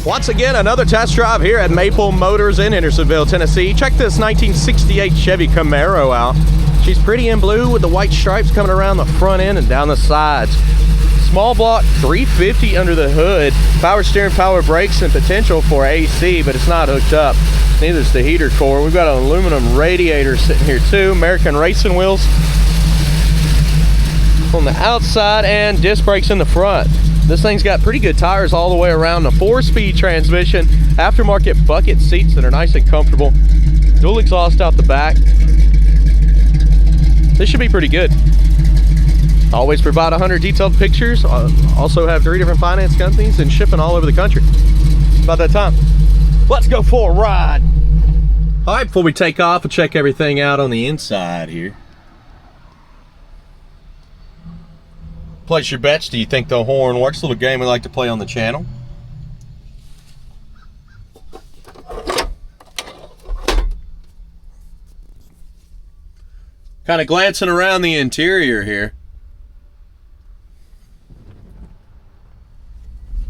Once again, another test drive here at Maple Motors in Hendersonville, Tennessee. Check this 1968 Chevy Camaro out. She's pretty in blue with the white stripes coming around the front end and down the sides. Small block 350 under the hood. Power steering, power brakes, and potential for AC, but it's not hooked up. Neither is the heater core. We've got an aluminum radiator sitting here too. American racing wheels on the outside and disc brakes in the front. This thing's got pretty good tires all the way around. A 4-speed transmission, aftermarket bucket seats that are nice and comfortable. Dual exhaust out the back. This should be pretty good. Always provide 100 detailed pictures. Also have 3 different finance companies and shipping all over the country. About that time. Let's go for a ride. All right, before we take off, we'll check everything out on the inside here. Place your bets. Do you think the horn works? A little game we like to play on the channel. Kind of glancing around the interior here.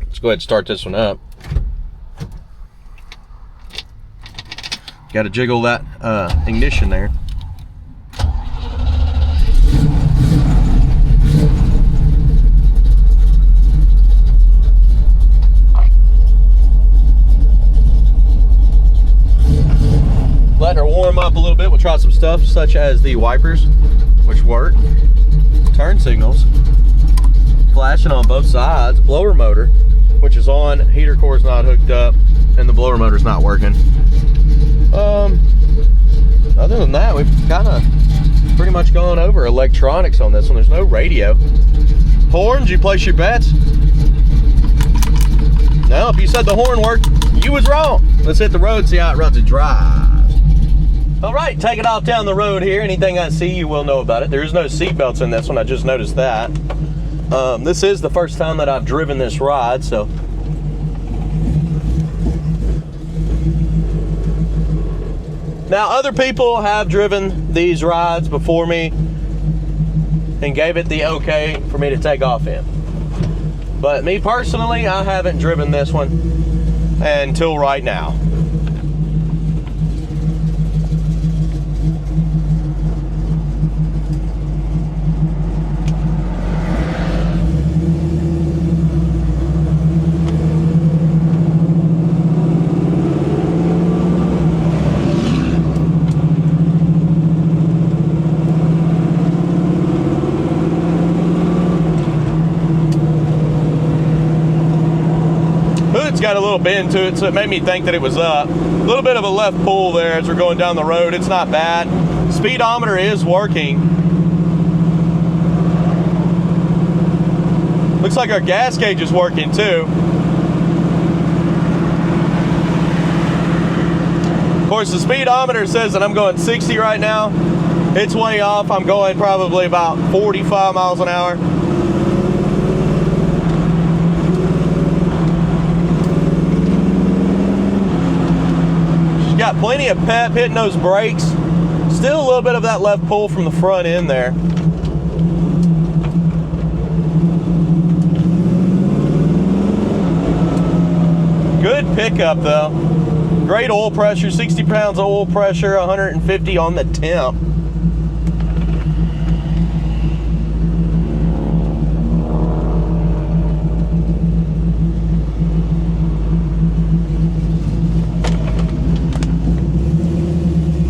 Let's go ahead and start this one up. Got to jiggle that ignition there. Letting her warm up a little bit. We'll try some stuff such as the wipers, which work. Turn signals. Flashing on both sides. Blower motor, which is on. Heater core is not hooked up, and the blower motor is not working. Other than that, we've kind of pretty much gone over electronics on this one. There's no radio. Horns, you place your bets? No, if you said the horn worked, you was wrong. Let's hit the road, see how it runs and drives. All right, take it off down the road here. Anything I see, you will know about it. There is no seat belts in this one. I just noticed that. This is the first time that I've driven this ride, so. Now, other people have driven these rides before me and gave it the okay for me to take off in. But me personally, I haven't driven this one until right now. Got a little bend to it, so it made me think that it was up. A little bit of a left pull there as we're going down the road. It's not bad. Speedometer is working. Looks like our gas gauge is working too. Of course, the speedometer says that I'm going 60 right now. It's way off. I'm going probably about 45 miles an hour. Got plenty of pep hitting those brakes. Still a little bit of that left pull from the front end there. Good pickup though. Great oil pressure, 60 pounds of oil pressure, 150 on the temp.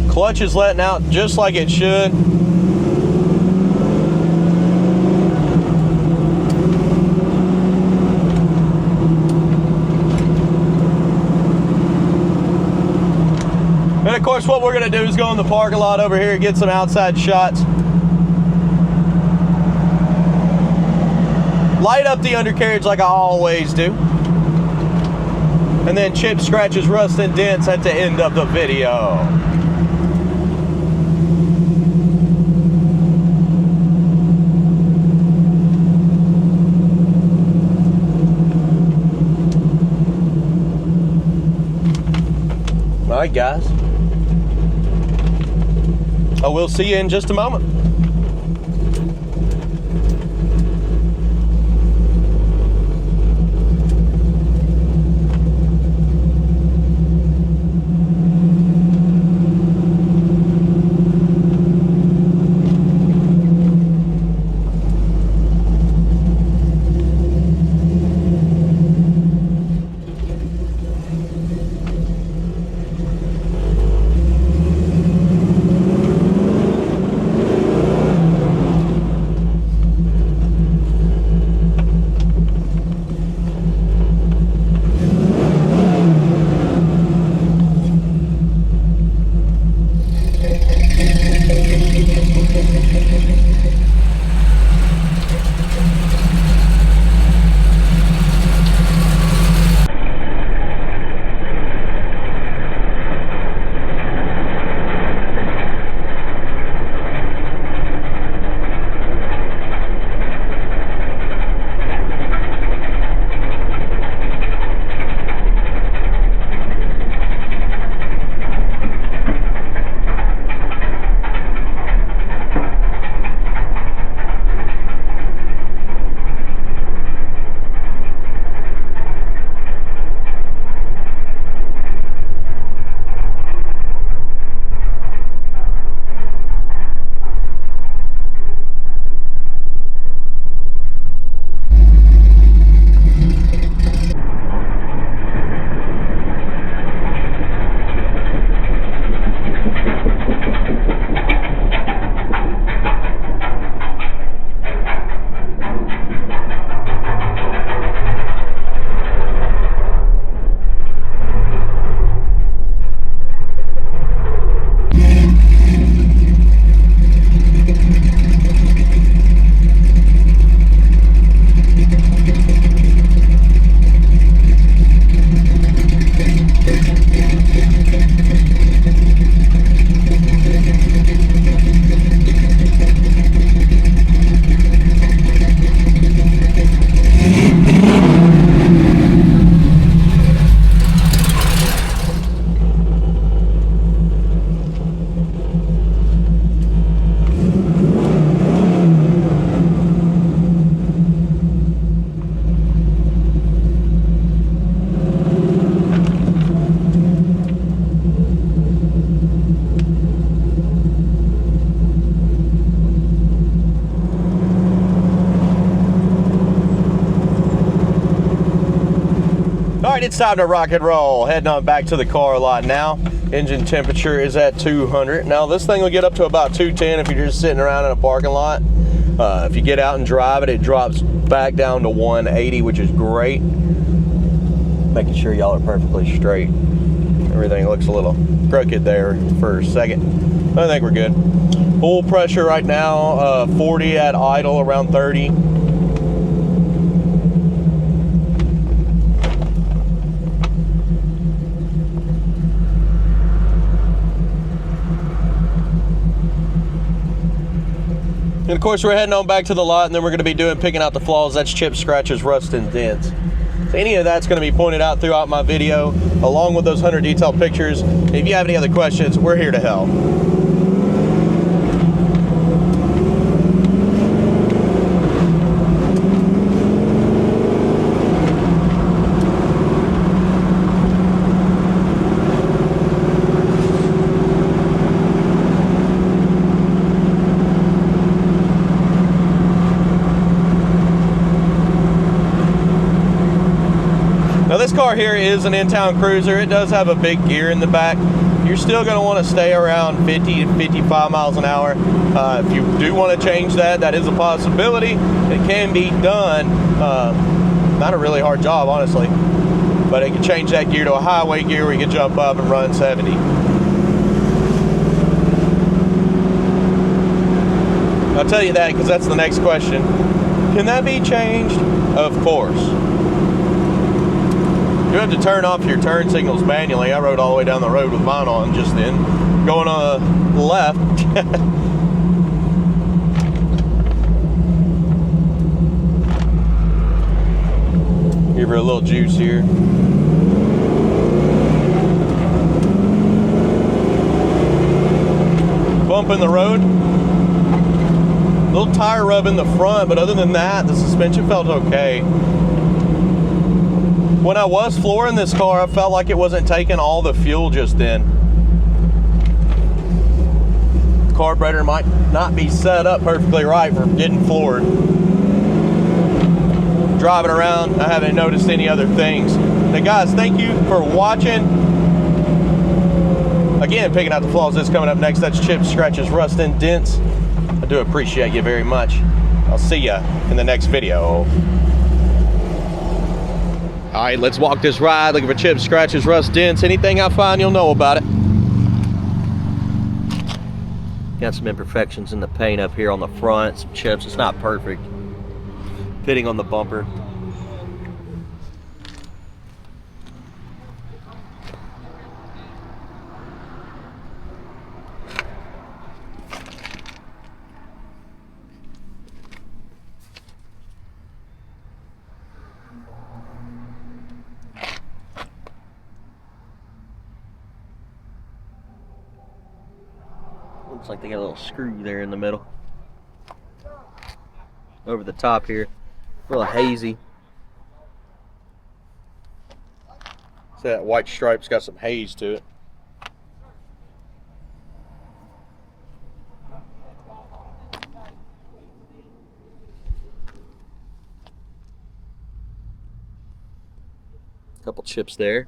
Clutch is letting out just like it should. And of course, what we're going to do is go in the parking lot over here and get some outside shots. Light up the undercarriage like I always do. And then chips, scratches, rust, and dents at the end of the video. All right, guys. I will see you in just a moment. All right, it's time to rock and roll. Heading on back to the car lot now. Engine temperature is at 200. Now this thing will get up to about 210 if you're just sitting around in a parking lot. If you get out and drive it, it drops back down to 180, which is great. Making sure y'all are perfectly straight. Everything looks a little crooked there for a second. I think we're good. Full pressure right now, 40 at idle, around 30. And of course, we're heading on back to the lot, and then we're going to be picking out the flaws. That's chips, scratches, rust, and dents. So any of that's going to be pointed out throughout my video, along with those 100 detailed pictures. If you have any other questions, we're here to help. Now this car here is an in-town cruiser. It does have a big gear in the back. You're still going to want to stay around 50 to 55 miles an hour. If you do want to change that, that is a possibility. It can be done. Not a really hard job, honestly. But it can change that gear to a highway gear where you can jump up and run 70. I'll tell you that because that's the next question. Can that be changed? Of course. You have to turn off your turn signals manually. I rode all the way down the road with mine on just then. Going on the left. Give her a little juice here. Bump in the road. Little tire rub in the front, but other than that, the suspension felt okay. When I was flooring this car, I felt like it wasn't taking all the fuel just then. The carburetor might not be set up perfectly right for getting floored. Driving around, I haven't noticed any other things. Now guys, thank you for watching. Again, picking out the flaws. This coming up next. That's chips, scratches, rust, and dents. I do appreciate you very much. I'll see ya in the next video. All right, let's walk this ride. Looking for chips, scratches, rust, dents. Anything I find, you'll know about it. Got some imperfections in the paint up here on the front. Some chips. It's not perfect. Fitting on the bumper. Looks like they got a little screw there in the middle. Over the top here. A little hazy. See that white stripe's got some haze to it. Couple chips there.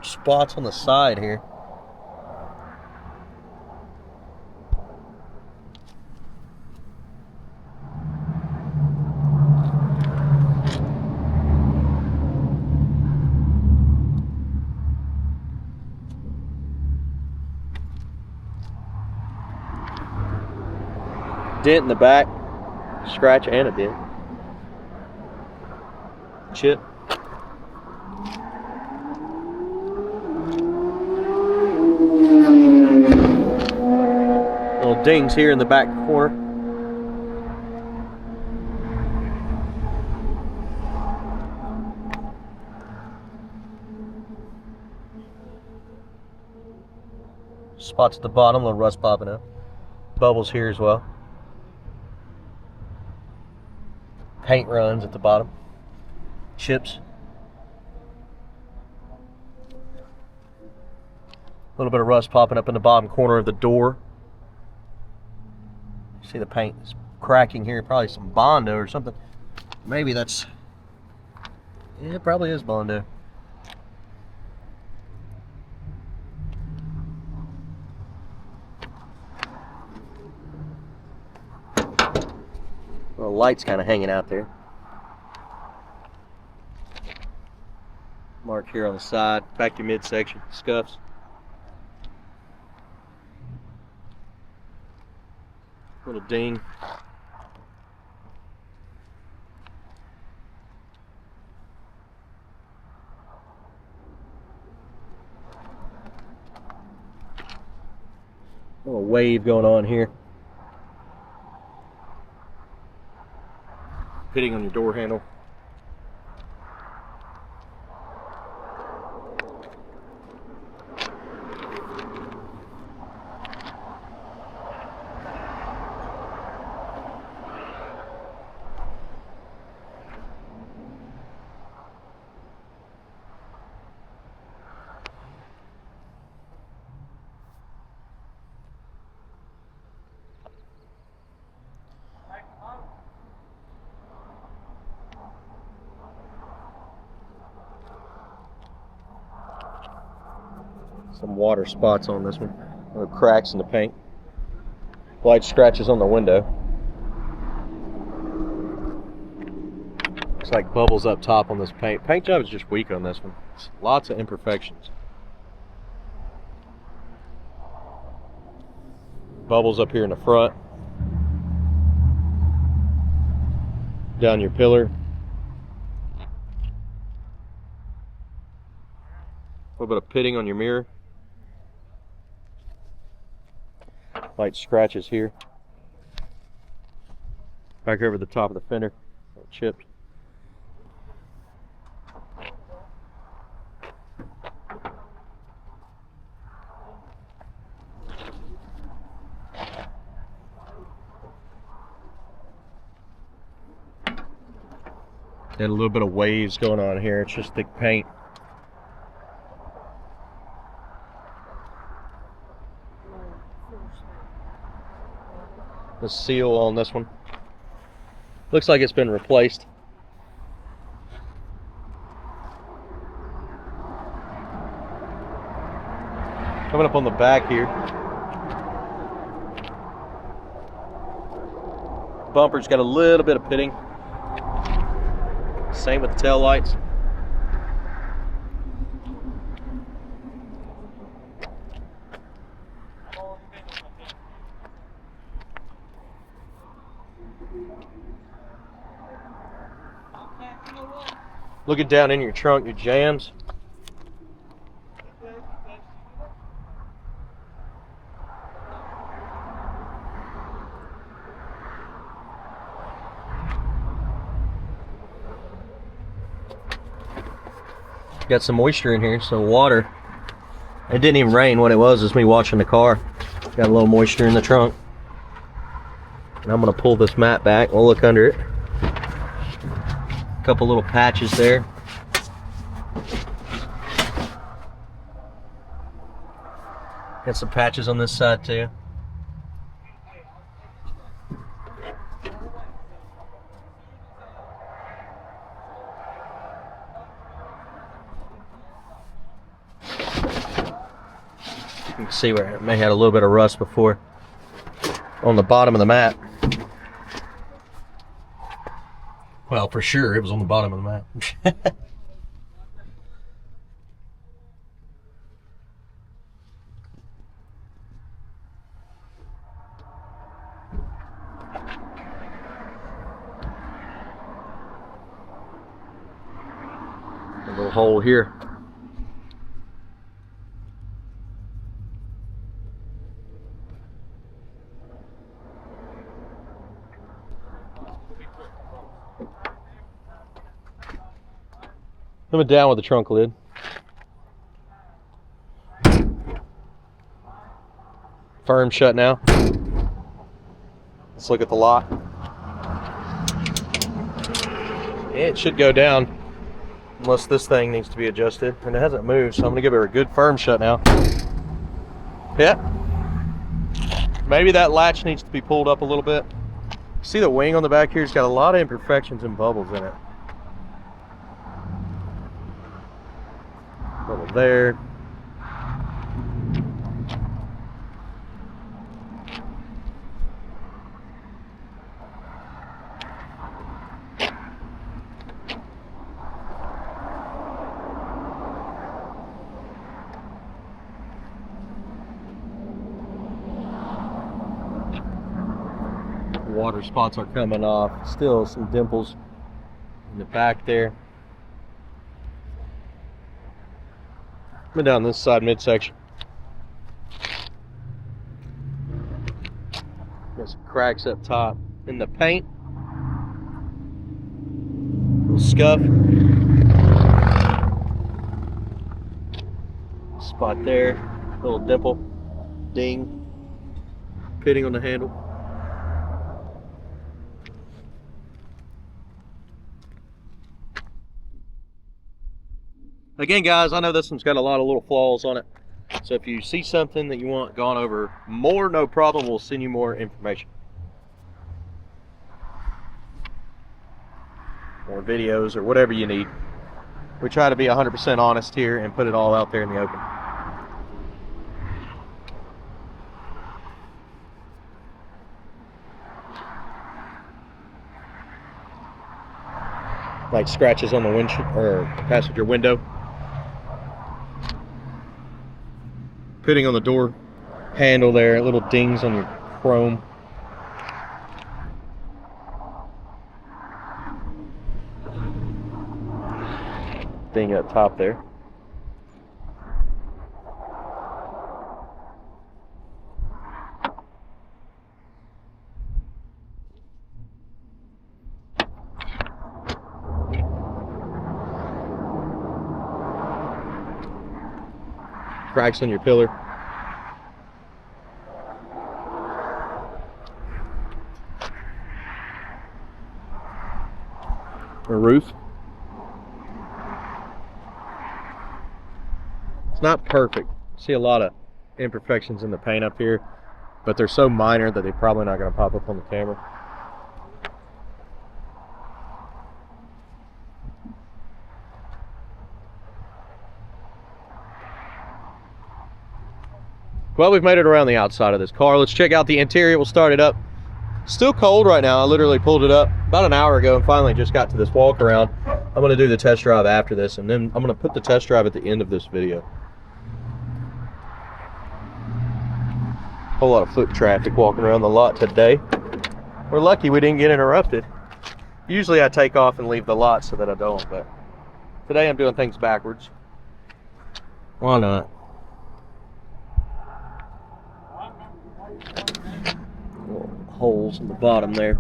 Spots on the side here. Dent in the back, scratch and a dent. Chip. Little dings here in the back corner. Spots at the bottom, a little rust popping up. Bubbles here as well. Paint runs at the bottom. Chips. A little bit of rust popping up in the bottom corner of the door. See the paint is cracking here, probably some Bondo or something. Maybe that's, yeah, it probably is Bondo. Well, the light's kind of hanging out there. Mark here on the side, back to midsection, scuffs. Little ding. Little wave going on here. Pitting on your door handle. Some water spots on this one. Little cracks in the paint. Light scratches on the window. Looks like bubbles up top on this paint. Paint job is just weak on this one. It's lots of imperfections. Bubbles up here in the front. Down your pillar. A little bit of pitting on your mirror. Light scratches here. Back over the top of the fender. Chipped. Got a little bit of waves going on here. It's just thick paint. The seal on this one looks like it's been replaced. Coming up on the back here, bumper's got a little bit of pitting. Same with the tail lights. Looking down in your trunk, your jams. Got some moisture in here, so water. It didn't even rain. What it was is me washing the car. Got a little moisture in the trunk. And I'm gonna pull this mat back. We'll look under it. Couple little patches there. Got some patches on this side too. You can see where it may have had a little bit of rust before on the bottom of the mat. Well, for sure, it was on the bottom of the mat. A little hole here. Coming down with the trunk lid. Firm shut now. Let's look at the lock. It should go down unless this thing needs to be adjusted, and it hasn't moved, so I'm going to give it a good firm shut now. Yeah. Maybe that latch needs to be pulled up a little bit. See the wing on the back here? It's got a lot of imperfections and bubbles in it. Bubble there. Water spots are coming off. Still some dimples in the back there. Coming down this side midsection. Got some cracks up top in the paint. Little scuff. Spot there. Little dimple. Ding. Pitting on the handle. Again, guys, I know this one's got a lot of little flaws on it. So if you see something that you want gone over more, no problem. We'll send you more information. More videos or whatever you need. We try to be 100% honest here and put it all out there in the open. Like scratches on the windshield or passenger window. Pitting on the door handle there, little dings on your chrome. Ding up top there. Cracks on your pillar. Or roof. It's not perfect. See a lot of imperfections in the paint up here, but they're so minor that they're probably not going to pop up on the camera. Well, we've made it around the outside of this car. Let's check out the interior. We'll start it up. Still cold right now. I literally pulled it up about an hour ago and finally just got to this walk around. I'm going to do the test drive after this, and then I'm going to put the test drive at the end of this video. Whole lot of foot traffic walking around the lot today. We're lucky we didn't get interrupted. Usually I take off and leave the lot so that I don't, but today I'm doing things backwards. Why not? Holes in the bottom there.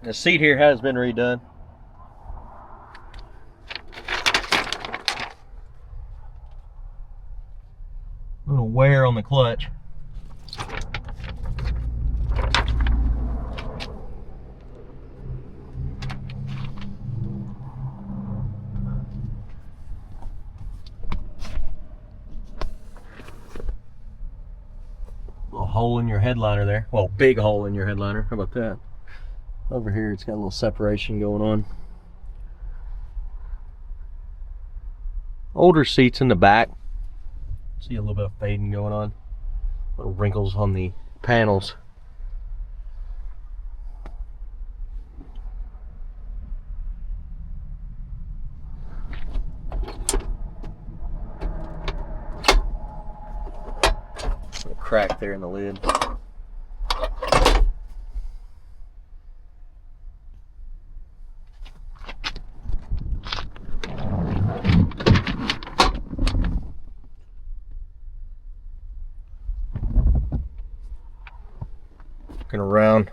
The seat here has been redone. Little wear on the clutch. Little hole in your headliner there. Well, big hole in your headliner. How about that? Over here it's got a little separation going on. Older seats in the back. See a little bit of fading going on. Little wrinkles on the panels. A crack there in the lid. Looking around.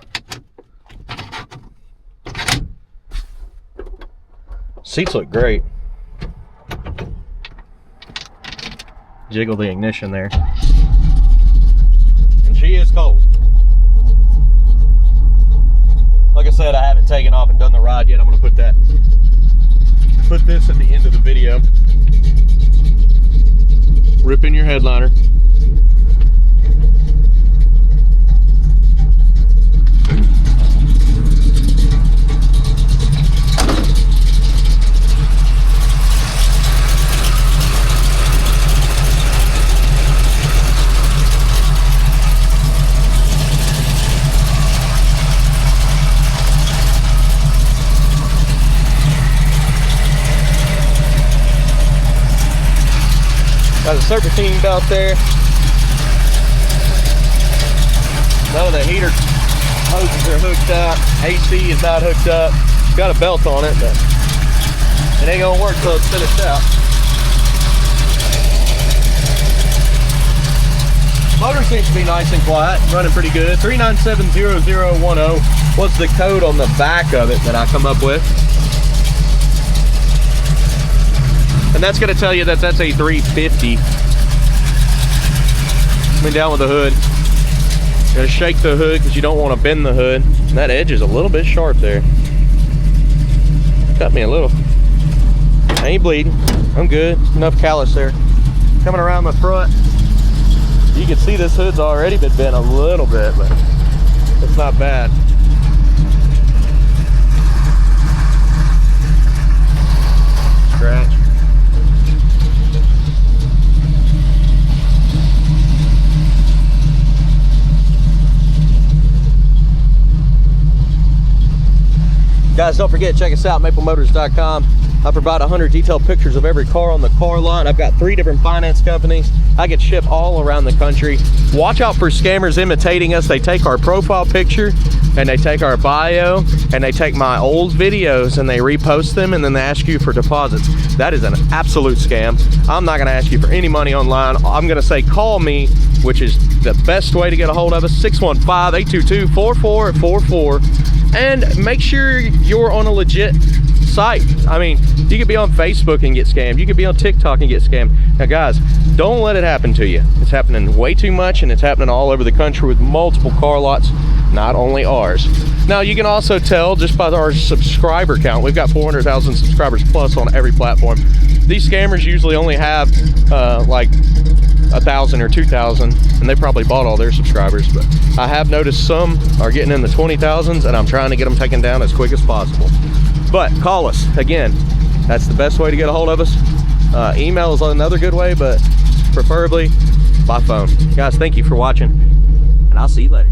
Seats look great. Jiggle the ignition there. She is cold. Like I said, I haven't taken off and done the ride yet. I'm gonna put this at the end of the video. Rip in your headliner. Got a serpentine belt there. None of the heater hoses are hooked up. AC is not hooked up. It's got a belt on it, but it ain't gonna work till it's finished out. Motor seems to be nice and quiet, running pretty good. 3970010 was the code on the back of it that I come up with. And that's going to tell you that that's a 350. Coming down with the hood. Got to shake the hood because you don't want to bend the hood. And that edge is a little bit sharp there. Cut me a little. I ain't bleeding. I'm good. Enough callus there. Coming around the front. You can see this hood's already been bent a little bit, but it's not bad. Scratch. Guys, don't forget, check us out, maplemotors.com. I provide 100 detailed pictures of every car on the car lot. I've got 3 different finance companies. I get shipped all around the country. Watch out for scammers imitating us. They take our profile picture and they take our bio and they take my old videos and they repost them and then they ask you for deposits. That is an absolute scam. I'm not gonna ask you for any money online. I'm gonna say call me, which is the best way to get a hold of us, 615-822-4444. And make sure you're on a legit site. I mean, you could be on Facebook and get scammed. You could be on TikTok and get scammed. Now guys, don't let it happen to you. It's happening way too much and it's happening all over the country with multiple car lots, not only ours. Now you can also tell just by our subscriber count. We've got 400,000 subscribers plus on every platform. These scammers usually only have like 1,000 or 2,000, and they probably bought all their subscribers, but I have noticed some are getting in the 20,000s and I'm trying to get them taken down as quick as possible. But call us. Again, that's the best way to get a hold of us. Email is another good way, but preferably by phone. Guys, thank you for watching, and I'll see you later.